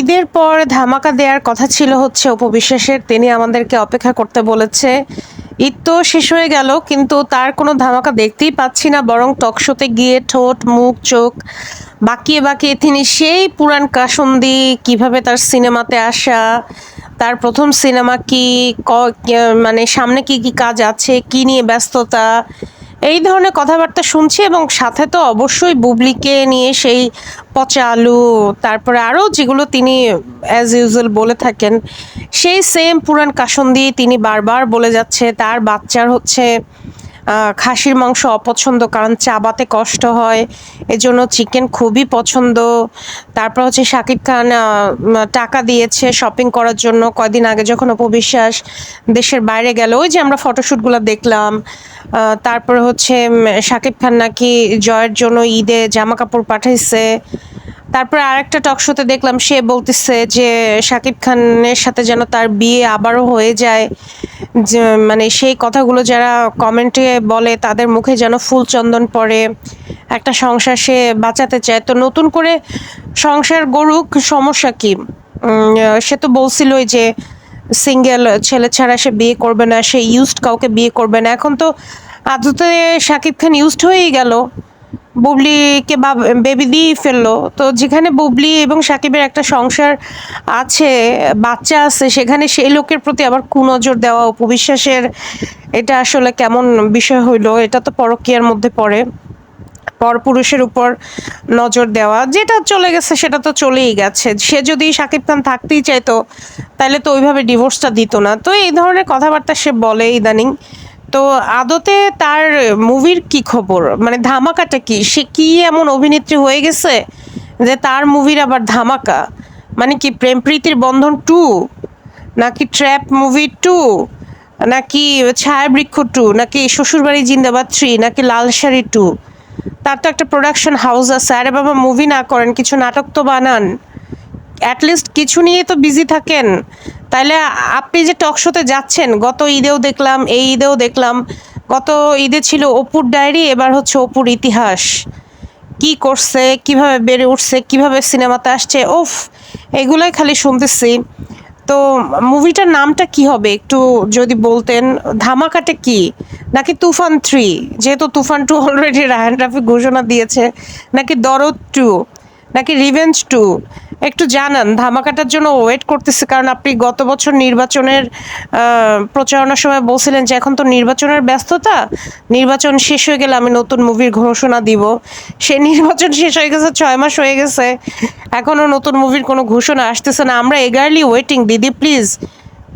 ঈদের পর ধামাকা দেওয়ার কথা ছিল হচ্ছে অপু বিশ্বাসের। তিনি আমাদেরকে অপেক্ষা করতে বলেছে। ঈদ তো শেষ হয়ে গেল, কিন্তু তার কোনো ধামাকা দেখতেই পাচ্ছি না। বরং টকশোতে গিয়ে ঠোঁট, মুখ, চোখ বাঁকিয়ে বাঁকিয়ে তিনি সেই পুরান কাসুন্দি, কিভাবে তার সিনেমাতে আসা, তার প্রথম সিনেমা কি, মানে সামনে কি কি কাজ আছে, কি নিয়ে ব্যস্ততা, এই ধরনের কথাবার্তা শুনছি। এবং সাথে তো অবশ্যই বুবলিকে নিয়ে সেই পচা আলু, তারপরে আরও যেগুলো তিনি অ্যাজ ইউজুয়াল বলে থাকেন, সেই সেম পুরান কাসুন্দি তিনি বারবার বলে যাচ্ছে। তার বাচ্চার হচ্ছে খাসির মাংস অপছন্দ, কারণ চাবাতে কষ্ট হয়, এজন্য চিকেন খুবই পছন্দ। তারপর হচ্ছে শাকিব খান টাকা দিয়েছে শপিং করার জন্য কয়দিন আগে, যখন অপু বিশ্বাস দেশের বাইরে গেল, ওই যে আমরা ফটোশ্যুটগুলো দেখলাম। তারপরে হচ্ছে শাকিব খান নাকি জয়ের জন্য ঈদে জামা কাপড় পাঠাইছে। তারপরে আরেকটা টক শোতে দেখলাম সে বলতেছে যে শাকিব খানের সাথে যেন তার বিয়ে আবারও হয়ে যায়, যে মানে সেই কথাগুলো যারা কমেন্টে বলে তাদের মুখে যেন ফুল চন্দন পড়ে, একটা সংসার সে বাঁচাতে চায়। তো নতুন করে সংসার গড়ুক, সমস্যা কি? সে তো বলছিলই যে সিঙ্গেল ছেলে ছাড়া সে বিয়ে করবে না, সে ইউজড কাউকে বিয়ে করবে না। এখন তো আদতে শাকিব খান ইউজড হয়েই গেল, বুবলিকে বেবি দিয়েই ফেললো। তো যেখানে বুবলি এবং সাকিবের একটা সংসার আছে, বাচ্চা আছে, সেখানে সেই লোকের প্রতি আবার কুনজর দেওয়া অপু বিশ্বাসের, এটা আসলে কেমন বিষয় হইলো? এটা তো পরকীয়ার মধ্যে পড়ে। পরপুরুষের উপর নজর দেওয়া, যেটা চলে গেছে সেটা তো চলেই গেছে। সে যদি শাকিব খান থাকতেই চাইতো তাহলে তো ওইভাবে ডিভোর্সটা দিত না। তো এই ধরনের কথাবার্তা সে বলে ইদানিং। তো আদতে তার মুভির কি খবর? মানে ধামাকাটা কি? সে কি এমন অভিনেত্রী হয়ে গেছে যে তার মুভির আবার ধামাকা? মানে কি প্রেম প্রীতির বন্ধন 2, নাকি ট্র্যাপ মুভি 2, নাকি ছায়াবৃক্ষ 2, নাকি শ্বশুরবাড়ি জিন্দাবাদ 3, নাকি লাল শাড়ি 2? তার তো একটা প্রোডাকশন হাউস আছে। আরে বাবা, মুভি না করেন, কিছু নাটক তো বানান, অ্যাটলিস্ট কিছু নিয়ে তো বিজি থাকেন। তাইলে আপনি যে টক শোতে যাচ্ছেন, গত ঈদেও দেখলাম, এই ঈদেও দেখলাম। গত ঈদে ছিল অপুর ডায়েরি, এবার হচ্ছে অপুর ইতিহাস। কি করছে, কিভাবে বেড়ে উঠছে, কিভাবে সিনেমাতে আসছে, ওফ, এগুলোই খালি শুনতেছি। তো মুভিটার নামটা কি হবে একটু যদি বলতেন? ধামাকাটা কি? নাকি তুফান 3, যেহেতু তুফান 2 অলরেডি রায়হান রাফি ঘোষণা দিয়েছে, নাকি দরদ 2, নাকি রিভেঞ্জ 2? একটু জানান। ধামাকাটার জন্য ওয়েট করতেছি, কারণ আপনি গত বছর নির্বাচনের প্রচারণার সময় বলছিলেন যে এখন তো নির্বাচনের ব্যস্ততা, নির্বাচন শেষ হয়ে গেলে আমি নতুন মুভির ঘোষণা দিব। সেই নির্বাচন শেষ হয়ে গেছে, 6 মাস হয়ে গেছে, এখনও নতুন মুভির কোনো ঘোষণা আসতেছে না। আমরা এগারলি ওয়েটিং। দিদি প্লিজ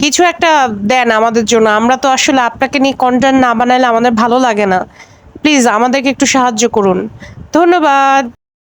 কিছু একটা দেন আমাদের জন্য। আমরা তো আসলে আপনাকে নিয়ে কন্টেন্ট না বানাইলে আমাদের ভালো লাগে না। প্লিজ আমাদেরকে একটু সাহায্য করুন। ধন্যবাদ।